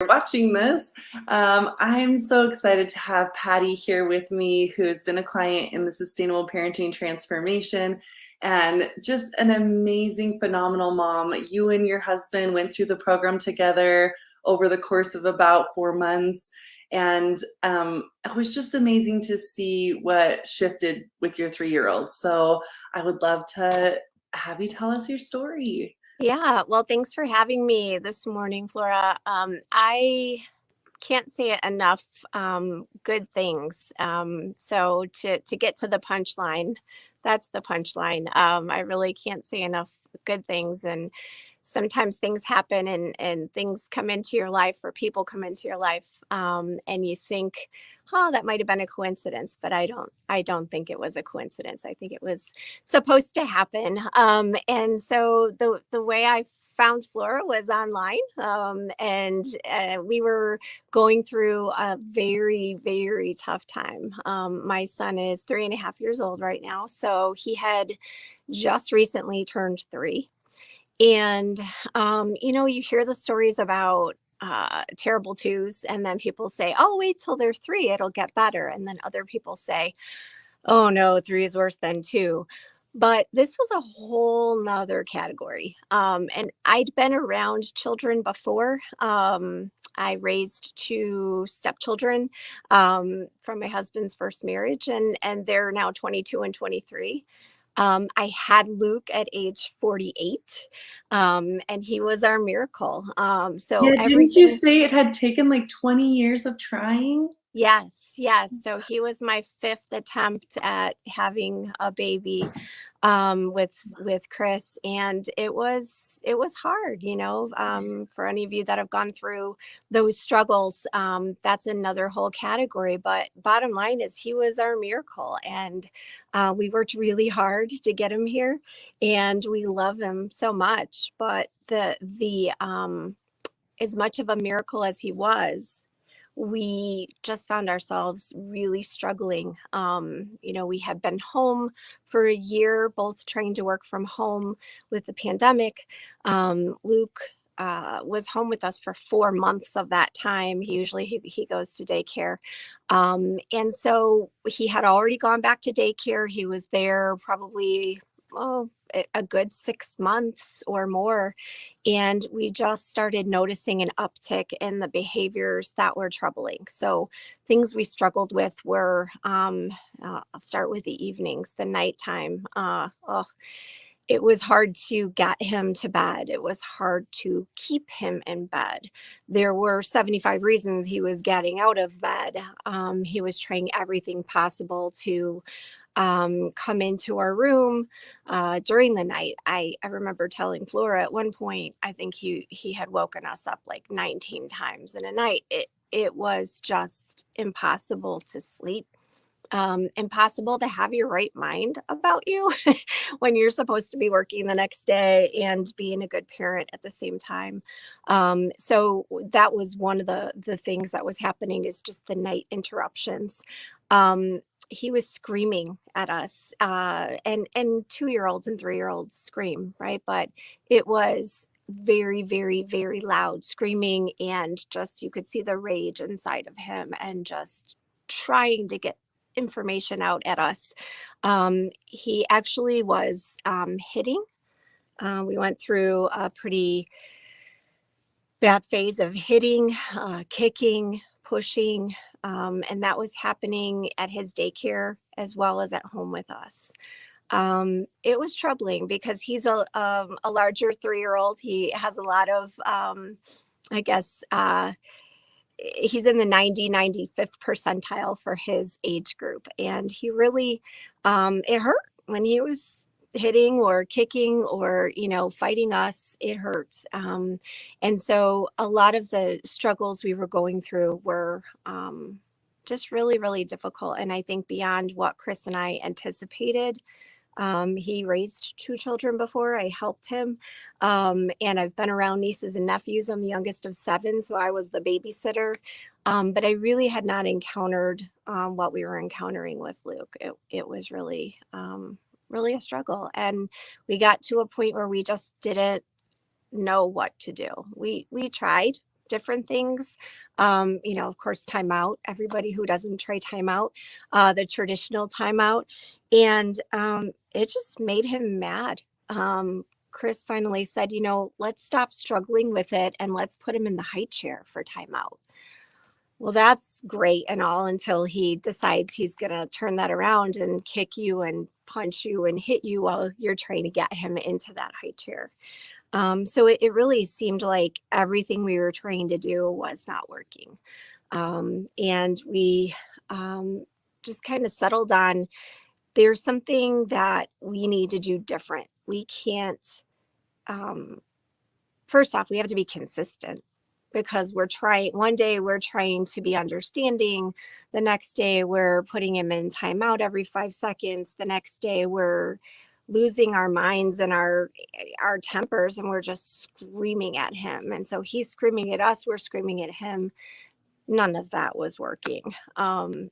watching this. I'm so excited to have Patti here with me, who has been a client in the Sustainable Parenting Transformation and just an amazing, phenomenal mom. You and your husband went through the program together over the course of about 4 months. And it was just amazing to see what shifted with your 3-year-old. So I would love to have you tell us your story. Yeah, well, thanks for having me this morning, Flora. I can't say it enough good things. So to get to the punchline, that's the punchline. I really can't say enough good things. And sometimes things happen and things come into your life or people come into your life, and you think, oh, that might have been a coincidence, but I don't think it was a coincidence. I think it was supposed to happen. And so the way I found Flora was online, and we were going through a very, very tough time. My son is 3.5 years old right now, so he had just recently turned 3. And, you hear the stories about terrible twos, and then people say, oh, wait till they're 3, it'll get better. And then other people say, oh, no, 3 is worse than 2. But this was a whole nother category. And I'd been around children before. I raised 2 stepchildren from my husband's first marriage, and they're now 22 and 23. I had Luke at age 48, and he was our miracle. So Yeah, didn't you everything. say it had taken like 20 years of trying? Yes, yes. So he was my 5th attempt at having a baby, with Chris, and it was hard, for any of you that have gone through those struggles. That's another whole category. But bottom line is, he was our miracle, and we worked really hard to get him here, and we love him so much. But the as much of a miracle as he was, we just found ourselves really struggling. We had been home for a year, both trying to work from home with the pandemic. Luke was home with us for 4 months of that time. He goes to daycare. And so he had already gone back to daycare. He was there probably, a good 6 months or more. And we just started noticing an uptick in the behaviors that were troubling. So things we struggled with were, I'll start with the evenings, the nighttime. It was hard to get him to bed. It was hard to keep him in bed. There were 75 reasons he was getting out of bed. He was trying everything possible to come into our room during the night. I remember telling Flora at one point, I think he had woken us up like 19 times in a night. It was just impossible to sleep. Impossible to have your right mind about you when you're supposed to be working the next day and being a good parent at the same time. So that was one of the things that was happening, is just the night interruptions. He was screaming at us, and 2-year-olds and 3-year-olds scream, right? But it was very, very, very loud screaming, and just, you could see the rage inside of him, and just trying to get information out at us. He actually was hitting. We went through a pretty bad phase of hitting, kicking, pushing, and that was happening at his daycare as well as at home with us. It was troubling because he's a larger 3-year-old. He has a lot of, I guess, he's in the 95th percentile for his age group. And he really, it hurt when he was hitting or kicking or, fighting us. It hurt. And so a lot of the struggles we were going through were just really, really difficult. And I think beyond what Chris and I anticipated. He raised 2 children before. I helped him. And I've been around nieces and nephews. I'm the youngest of 7, so I was the babysitter. But I really had not encountered what we were encountering with Luke. It was really, really a struggle. And we got to a point where we just didn't know what to do. We tried. different things. Of course, timeout, everybody who doesn't try timeout, the traditional timeout. And it just made him mad. Chris finally said, let's stop struggling with it and let's put him in the high chair for timeout. Well, that's great and all until he decides he's going to turn that around and kick you and punch you and hit you while you're trying to get him into that high chair. So it really seemed like everything we were trying to do was not working. And we just kind of settled on there's something that we need to do different. We can't, first off, we have to be consistent because one day we're trying to be understanding. The next day we're putting him in timeout every 5 seconds. The next day we're losing our minds and our tempers and we're just screaming at him. And so he's screaming at us, we're screaming at him. None of that was working.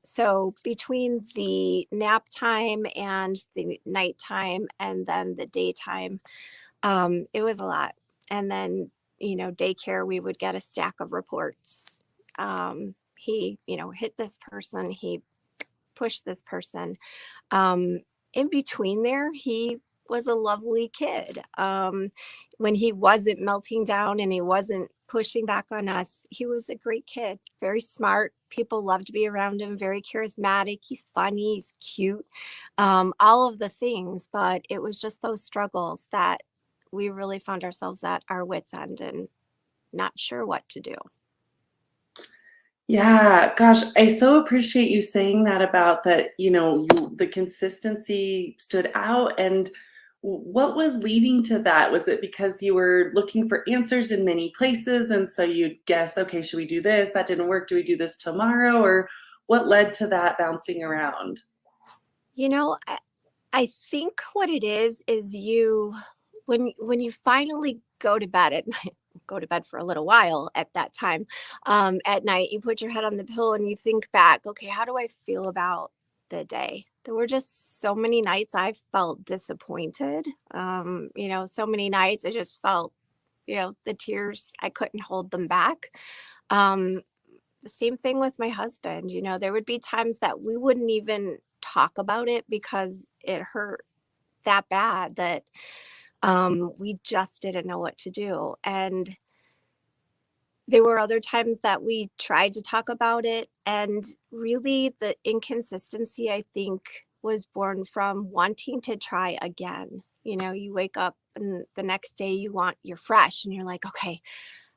So between the nap time and the nighttime and then the daytime, it was a lot. And then, daycare, we would get a stack of reports. He, hit this person, he pushed this person. In between there, he was a lovely kid. When he wasn't melting down and he wasn't pushing back on us, he was a great kid, very smart. People loved to be around him, very charismatic. He's funny, he's cute, all of the things. But it was just those struggles that we really found ourselves at our wits' end and not sure what to do. Yeah, gosh, I so appreciate you saying that about that, the consistency stood out. And what was leading to that? Was it because you were looking for answers in many places and so you'd guess, okay, should we do this? That didn't work. Do we do this tomorrow? Or what led to that bouncing around? You know, I think what it is you when you finally go to bed at night, go to bed for a little while at that time, at night, you put your head on the pillow and you think back, okay, how do I feel about the day? There were just so many nights I felt disappointed. So many nights I just felt, the tears, I couldn't hold them back. Um, the same thing with my husband. There would be times that we wouldn't even talk about it because it hurt that bad that we just didn't know what to do. And there were other times that we tried to talk about it. And really, the inconsistency, I think, was born from wanting to try again. You wake up and the next day you're fresh and you're like, okay,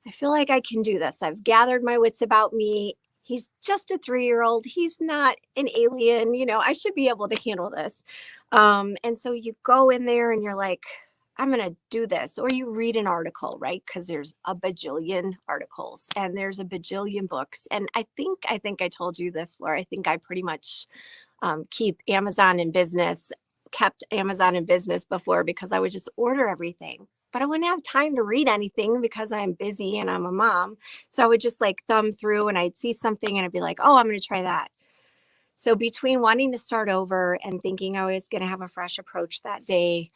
I feel like I can do this. I've gathered my wits about me. He's just a 3-year-old. He's not an alien. I should be able to handle this. And so you go in there and you're like, I'm going to do this. Or you read an article, right? Because there's a bajillion articles and there's a bajillion books. And I think I told you this, Laura. I think I pretty much kept Amazon in business before because I would just order everything. But I wouldn't have time to read anything because I'm busy and I'm a mom. So I would just like thumb through and I'd see something and I'd be like, oh, I'm going to try that. So between wanting to start over and thinking I was going to have a fresh approach that day,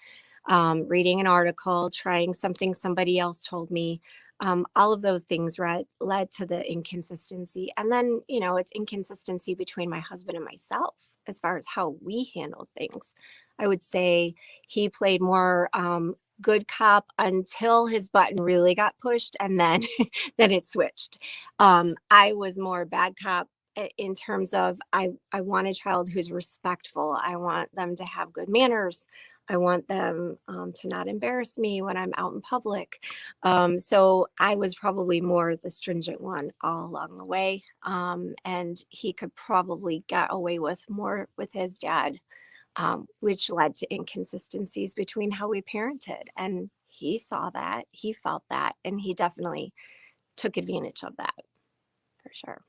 reading an article, trying something somebody else told me, all of those things led to the inconsistency. And then, it's inconsistency between my husband and myself as far as how we handled things. I would say he played more good cop until his button really got pushed and then then it switched. I was more bad cop in terms of I want a child who's respectful. I want them to have good manners. I want them to not embarrass me when I'm out in public. So I was probably more the stringent one all along the way. And he could probably get away with more with his dad, which led to inconsistencies between how we parented. And he saw that, he felt that, and he definitely took advantage of that for sure.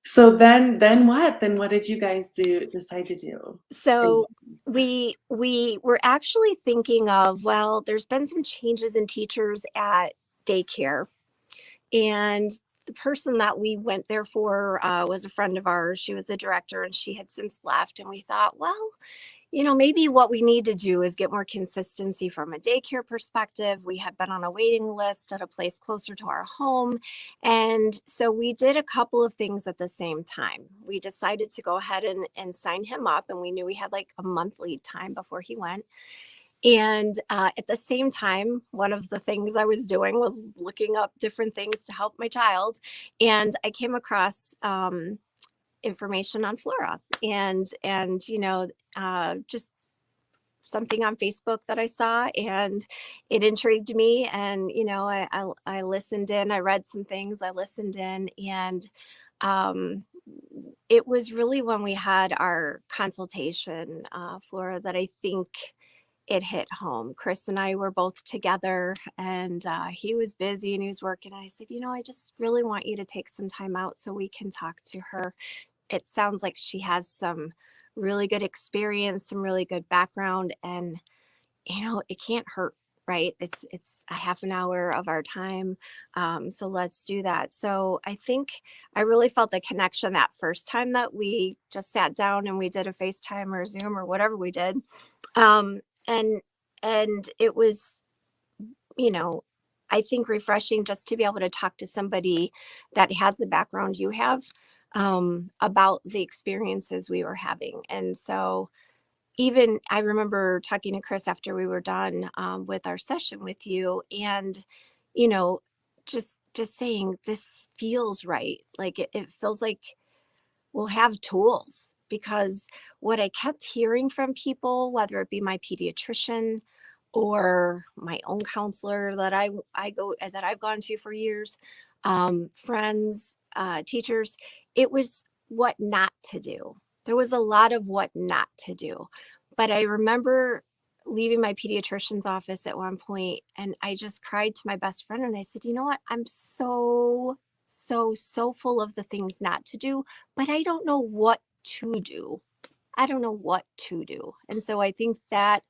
So then what? Then what did you guys decide to do? So we were actually thinking of, well, there's been some changes in teachers at daycare, and the person that we went there for was a friend of ours. She was a director and she had since left. And we thought, well, maybe what we need to do is get more consistency from a daycare perspective. We had been on a waiting list at a place closer to our home. And so we did a couple of things at the same time. We decided to go ahead and sign him up, and we knew we had like a month lead time before he went. And at the same time, one of the things I was doing was looking up different things to help my child. And I came across information on Flora and just something on Facebook that I saw, and it intrigued me. And I listened in. I read some things. I listened in, and um, it was really when we had our consultation, Flora, that I think it hit home. Chris and I were both together, and he was busy and he was working. And I said, I just really want you to take some time out so we can talk to her. It sounds like she has some really good experience, some really good background, and it can't hurt, right? It's a half an hour of our time, so let's do that. So I think I really felt the connection that first time that we just sat down and we did a FaceTime or Zoom or whatever we did, um, and it was, I think refreshing just to be able to talk to somebody that has the background you have, about the experiences we were having. And so even I remember talking to Chris after we were done, with our session with you, and you know just saying, this feels right. Like it feels like we'll have tools, because what I kept hearing from people, whether it be my pediatrician or my own counselor that I've gone to for years, friends, teachers, it was what not to do. There was a lot of what not to do. But I remember leaving my pediatrician's office at one point, and I just cried to my best friend and I said, you know what? I'm so full of the things not to do, but I don't know what to do. I don't know what to do. And so I think that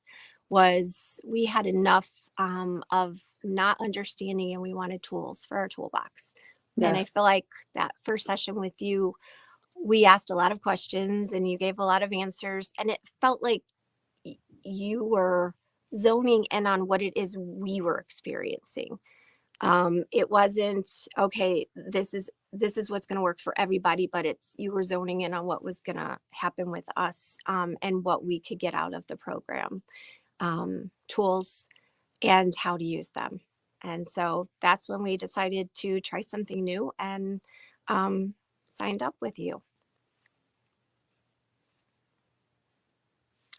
we had enough, of not understanding, and we wanted tools for our toolbox. And I feel Yes. like that first session with you, we asked a lot of questions and you gave a lot of answers, and it felt like you were zoning in on what it is we were experiencing. It wasn't, okay, this is what's going to work for everybody, but you were zoning in on what was going to happen with us, and what we could get out of the program, tools, and how to use them. And so that's when we decided to try something new, and signed up with you.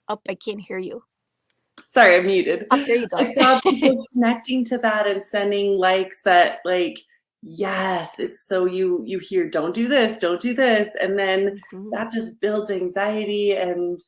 Oh, I can't hear you. Sorry, I'm muted. Up there you go. I saw people connecting to that and sending likes that, like, yes, it's so you hear, don't do this, don't do this. And then Mhm. that just builds anxiety. And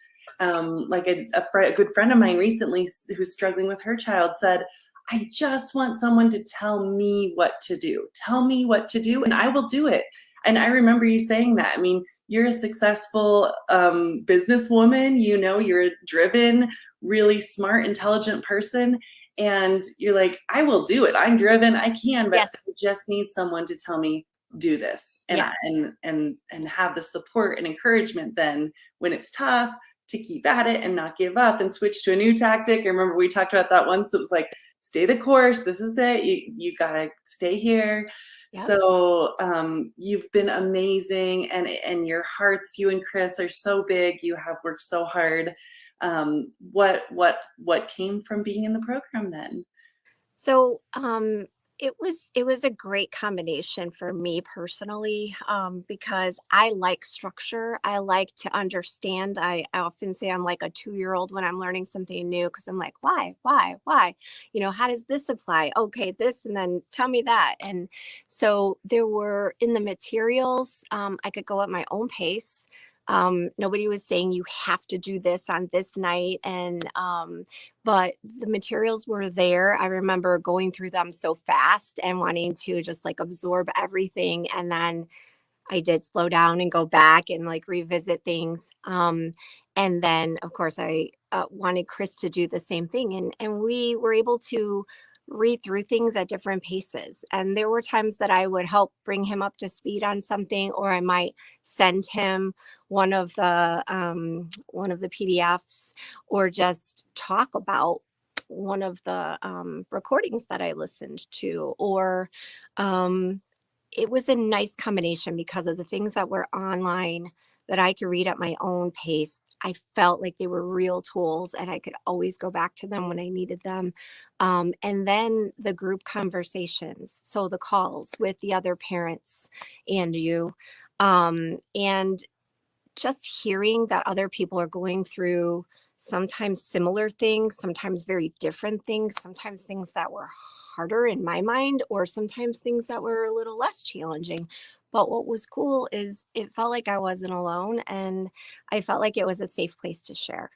like a good friend of mine recently who's struggling with her child said, I just want someone to tell me what to do. Tell me what to do, and I will do it. And I remember you saying that. I mean, you're a successful businesswoman, you're a driven, really smart, intelligent person. And you're like, I will do it. I'm driven. I can, but Yes. I just need someone to tell me, do this. And Yes. and have the support and encouragement then when it's tough, to keep at it and not give up and switch to a new tactic. I remember we talked about that once. It was like, stay the course. This is it. You gotta stay here. Yep. So you've been amazing, and your hearts, you and Chris, are so big. You have worked so hard. What came from being in the program then? So it was a great combination for me personally, because I like structure. I like to understand. I often say I'm like a 2-year-old when I'm learning something new, because I'm like, why? How does this apply? Okay, this, and then tell me that. And so there were, in the materials, I could go at my own pace. Nobody was saying you have to do this on this night, and but the materials were there. I remember going through them so fast and wanting to just like absorb everything, and then I did slow down and go back and like revisit things. And then of course I wanted Chris to do the same thing, and we were able to read through things at different paces. And there were times that I would help bring him up to speed on something, or I might send him one of the PDFs, or just talk about one of the recordings that I listened to, or it was a nice combination because of the things that were online that I could read at my own pace. I felt like they were real tools and I could always go back to them when I needed them. And then the group conversations, so the calls with the other parents and you, and just hearing that other people are going through sometimes similar things, sometimes very different things, sometimes things that were harder in my mind, or sometimes things that were a little less challenging. But what was cool is it felt like I wasn't alone, and I felt like it was a safe place to share.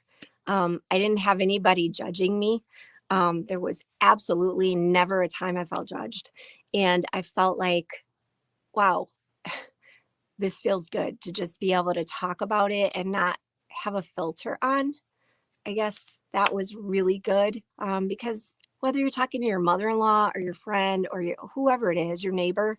I didn't have anybody judging me. There was absolutely never a time I felt judged. And I felt like, wow, this feels good to just be able to talk about it and not have a filter on. I guess that was really good, because whether you're talking to your mother-in-law or your friend or whoever it is, your neighbor,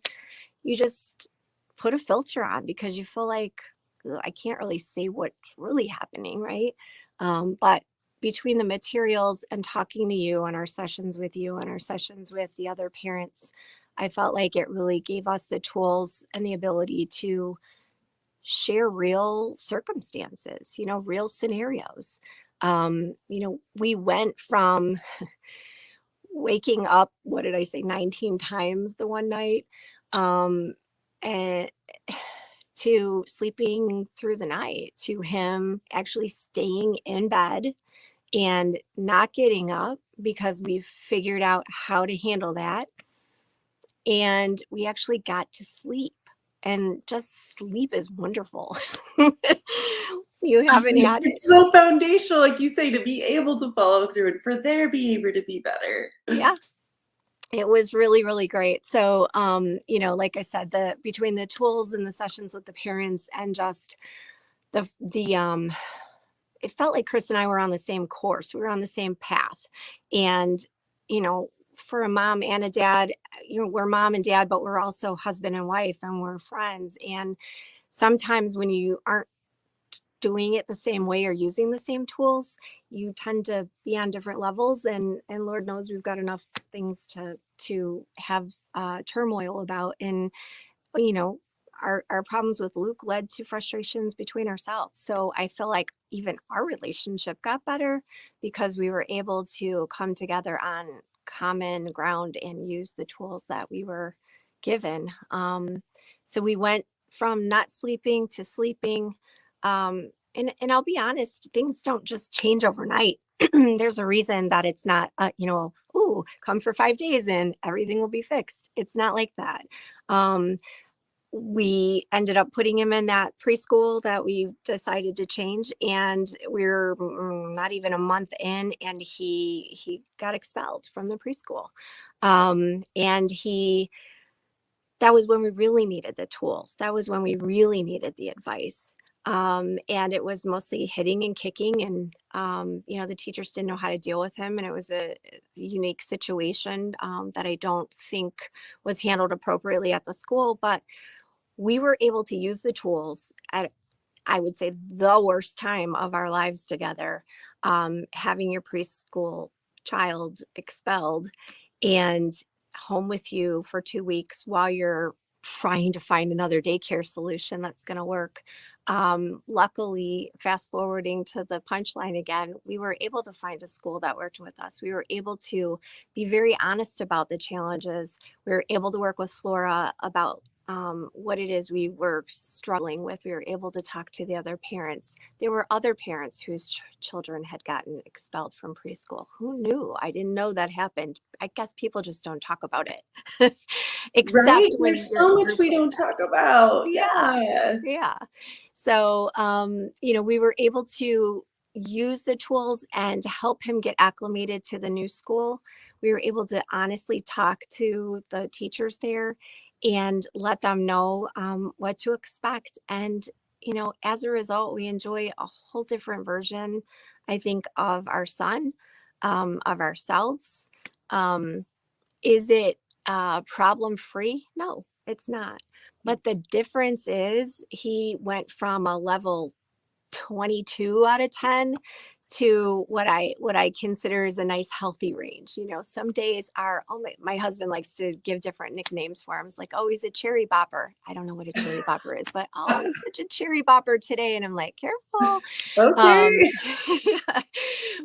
you just put a filter on because you feel like, "Ugh, I can't really say what's really happening, right?" But between the materials and talking to you and our sessions with you and our sessions with the other parents, I felt like it really gave us the tools and the ability to share real circumstances, real scenarios. We went from waking up, what did I say, 19 times the one night, um, and to sleeping through the night, to him actually staying in bed and not getting up because we figured out how to handle that. And we actually got to sleep. And just sleep is wonderful. You haven't had it. It's so foundational, like you say, to be able to follow through and for their behavior to be better. Yeah, it was really, really great. So, like I said, the between the tools and the sessions with the parents and just the it felt like Chris and I were on the same course. We were on the same path. And, for a mom and a dad, we're mom and dad, but we're also husband and wife and we're friends. And sometimes when you aren't doing it the same way or using the same tools, you tend to be on different levels. And Lord knows we've got enough things to have turmoil about. And you know, our problems with Luke led to frustrations between ourselves. So I feel like even our relationship got better because we were able to come together on common ground and use the tools that we were given. So we went from not sleeping to sleeping. And I'll be honest, things don't just change overnight. There's a reason that it's not, ooh, come for 5 days and everything will be fixed. It's not like that. Um, we ended up putting him in that preschool that we decided to change, and we're not even a month in and he got expelled from the preschool. And he that was when we really needed the tools. That was when we really needed the advice. And it was mostly hitting and kicking, and the teachers didn't know how to deal with him, and it was a unique situation that I don't think was handled appropriately at the school. But we were able to use the tools at, I would say, the worst time of our lives together, having your preschool child expelled and home with you for 2 weeks while you're trying to find another daycare solution that's going to work. Luckily, fast forwarding to the punchline again, we were able to find a school that worked with us. We were able to be very honest about the challenges. We were able to work with Flora about what it is we were struggling with. We were able to talk to the other parents. There were other parents whose children had gotten expelled from preschool. Who knew? I didn't know that happened. I guess people just don't talk about it, Right? except when There's you're in so a much group we like don't that. talk about. Yeah, Yeah. yeah. So, we were able to use the tools and to help him get acclimated to the new school. We were able to honestly talk to the teachers there and let them know what to expect. And, as a result, we enjoy a whole different version, I think, of our son, of ourselves. Um, is it problem free? No. it's not. But the difference is he went from a level 22 out of 10 to what I consider is a nice healthy range. You know, some days are, oh my husband likes to give different nicknames for him. It's like, oh, he's a cherry bopper. I don't know what a cherry bopper is, but oh, he's such a cherry bopper today. And I'm like, careful. Okay. Um,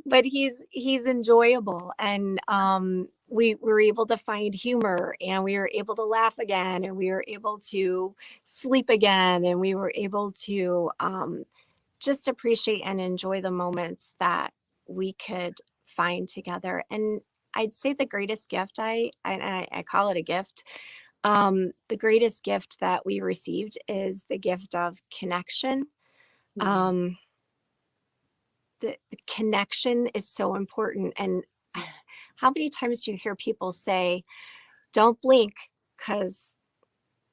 but he's enjoyable, and we were able to find humor, and we were able to laugh again, and we were able to sleep again, and we were able to just appreciate and enjoy the moments that we could find together. And I'd say the greatest gift, I call it a gift. The greatest gift that we received is the gift of connection. Mm. Um, the connection is so important. And how many times do you hear people say, don't blink, because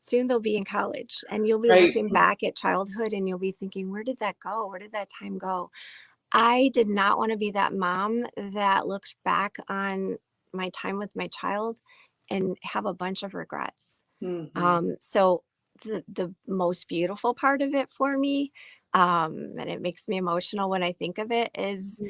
soon they'll be in college, and you'll be Right. looking back at childhood and you'll be thinking, where did that go? Where did that time go? I did not want to be that mom that looked back on my time with my child and have a bunch of regrets. Hmm. So the most beautiful part of it for me, and it makes me emotional when I think of it, is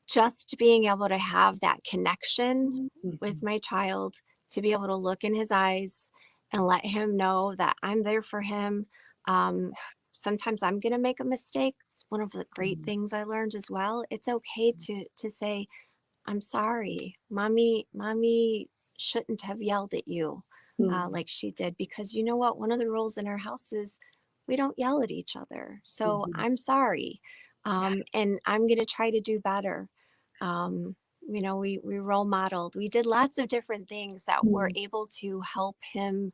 just being able to have that connection with my child, to be able to look in his eyes and let him know that I'm there for him. Um, Sometimes I'm going to make a mistake. It's one of the great things I learned as well. It's okay to say, I'm sorry, mommy shouldn't have yelled at you Hmm. like she did, because you know what? One of the rules in our house is we don't yell at each other. So Hmm. I'm sorry. And I'm going to try to do better. Um, you know, we role modeled, we did lots of different things that were able to help him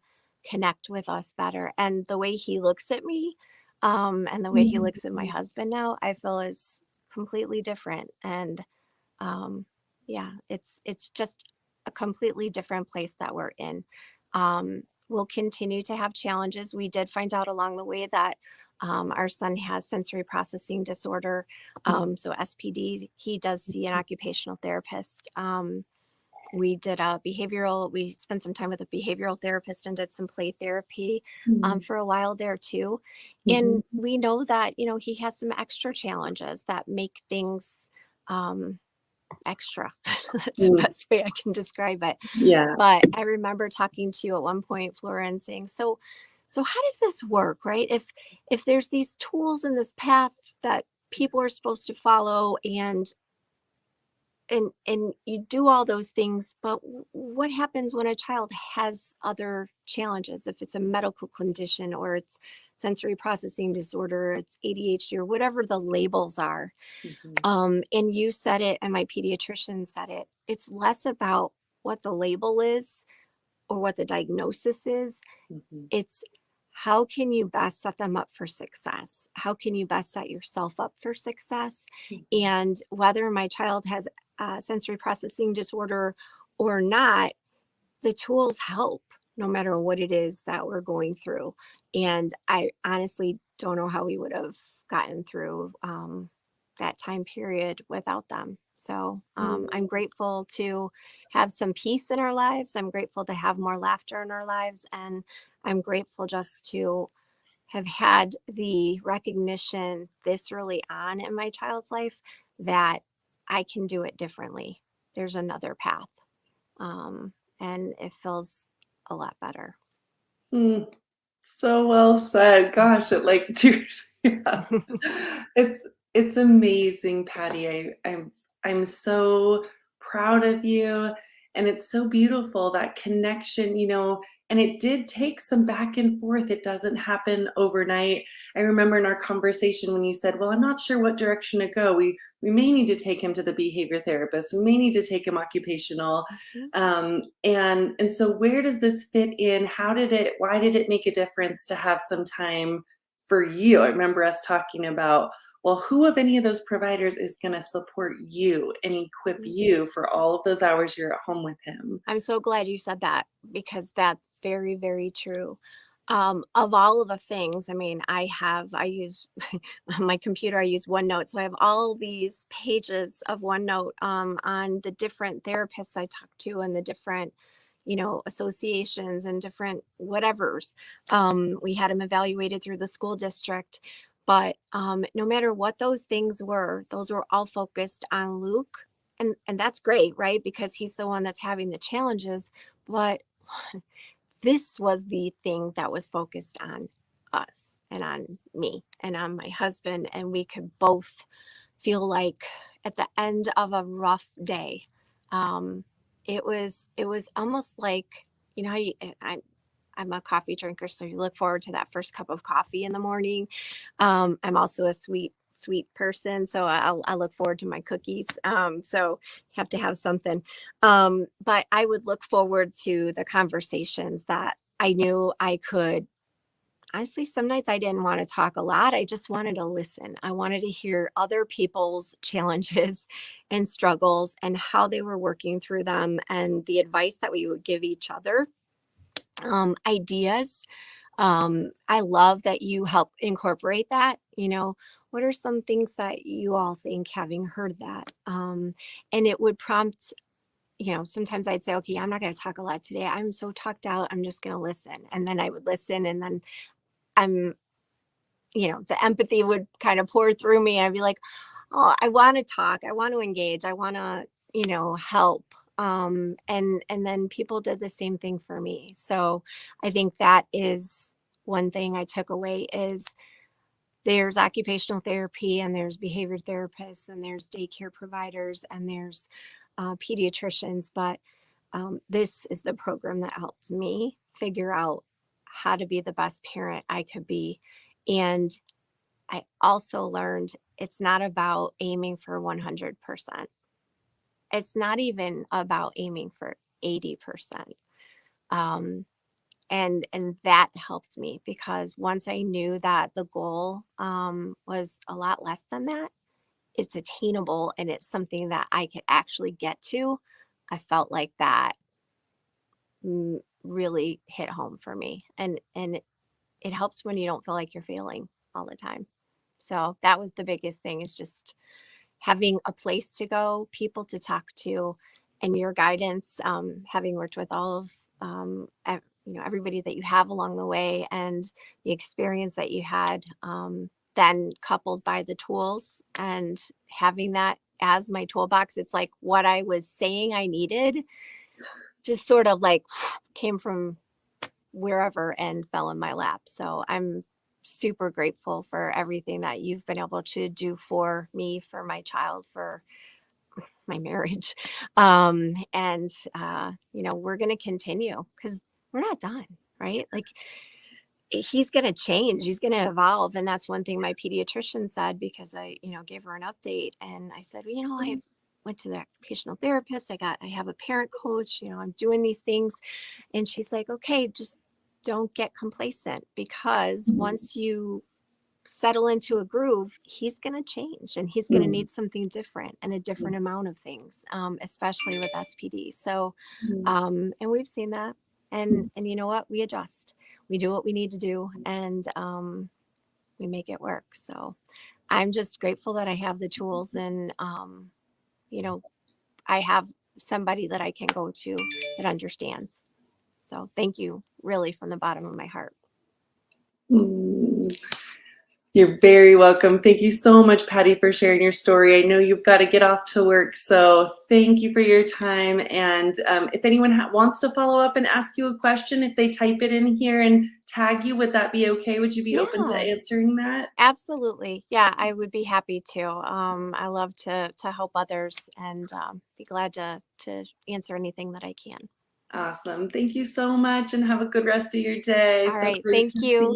connect with us better. And the way he looks at me, and the way he looks at my husband now, I feel is completely different. And um, yeah, it's just a completely different place that we're in. We'll continue to have challenges. We did find out along the way that our son has sensory processing disorder, so SPD. He does see an occupational therapist. We did a behavioral. We spent some time with a behavioral therapist and did some play therapy for a while there too. Hmm. And we know that, you know, he has some extra challenges that make things extra. That's the Hmm. best way I can describe it. Yeah. But I remember talking to you at one point, Flora, and saying, so how does this work, right? If there's these tools in this path that people are supposed to follow, and you do all those things, but what happens when a child has other challenges? If it's a medical condition, or it's sensory processing disorder, it's ADHD, or whatever the labels are. Hmm. And you said it, and my pediatrician said it. It's less about what the label is or what the diagnosis is. Hmm. It's how can you best set them up for success? How can you best set yourself up for success? And whether my child has sensory processing disorder or not, the tools help no matter what it is that we're going through. And I honestly don't know how we would have gotten through that time period without them. So I'm grateful to have some peace in our lives. I'm grateful to have more laughter in our lives. And I'm grateful just to have had the recognition this early on in my child's life that I can do it differently. There's another path. And it feels a lot better. Mm. So well said. Gosh, it like tears. Yeah. It's amazing, Patty. I'm so proud of you. And it's so beautiful, that connection, and it did take some back and forth. It doesn't happen overnight. I remember in our conversation when you said, well, I'm not sure what direction to go. We may need to take him to the behavior therapist. We may need to take him occupational. Mhm. And so where does this fit in? Why did it make a difference to have some time for you? I remember us talking about, well, who of any of those providers is going to support you and equip you for all of those hours you're at home with him? I'm so glad you said that, because that's very, very true. Of all of the things, I mean, I use on my computer, I use OneNote. So I have all these pages of OneNote on the different therapists I talk to and the different, associations and different whatevers. We had him evaluated through the school district. But no matter what those things were, those were all focused on Luke. And that's great, right? Because he's the one that's having the challenges. But this was the thing that was focused on us and on me and on my husband. And we could both feel like at the end of a rough day, um, it was almost like, how I'm a coffee drinker, so you look forward to that first cup of coffee in the morning. I'm also a sweet person, so I look forward to my cookies. So you have to have something. But I would look forward to the conversations that I knew I could. Honestly, some nights I didn't want to talk a lot. I just wanted to listen. I wanted to hear other people's challenges and struggles and how they were working through them and the advice that we would give each other, ideas. I love that you help incorporate that. What are some things that you all think, having heard that? And it would prompt, sometimes I'd say, okay, I'm not going to talk a lot today. I'm so tucked out. I'm just going to listen. And then I would listen, and then I'm, the empathy would kind of pour through me. And I'd be like, oh, I want to talk. I want to engage. I want to, help. And then people did the same thing for me. So I think that is one thing I took away is there's occupational therapy and there's behavior therapists and there's daycare providers and there's pediatricians. But this is the program that helped me figure out how to be the best parent I could be. And I also learned it's not about aiming for 100%. It's not even about aiming for 80%. And that helped me, because once I knew that the goal was a lot less than that, it's attainable and it's something that I could actually get to. I felt like that really hit home for me. And it helps when you don't feel like you're failing all the time. So that was the biggest thing, is just having a place to go, people to talk to, and your guidance, having worked with all of, everybody that you have along the way, and the experience that you had, then coupled by the tools and having that as my toolbox. It's like what I was saying I needed just sort of like came from wherever and fell in my lap. So I'm super grateful for everything that you've been able to do for me, for my child, for my marriage. And we're going to continue, because we're not done, right? Like, he's going to change, he's going to evolve. And that's one thing my pediatrician said, because I, gave her an update, and I said, well, I went to the occupational therapist. I have a parent coach, I'm doing these things. And she's like, okay, just don't get complacent, because once you settle into a groove, he's going to change and he's going to need something different and a different amount of things, especially with SPD. So, and we've seen that. And you know what? We adjust. We do what we need to do, and we make it work. So I'm just grateful that I have the tools, and, I have somebody that I can go to that understands. So thank you, really, from the bottom of my heart. You're very welcome. Thank you so much, Patti, for sharing your story. I know you've got to get off to work, so thank you for your time. And if anyone wants to follow up and ask you a question, if they type it in here and tag you, would that be okay? Would you be open to answering that? Absolutely. Yeah, I would be happy to. I love to help others, and be glad to answer anything that I can. Awesome. Thank you so much, and have a good rest of your day. All So right. great Thank to you. see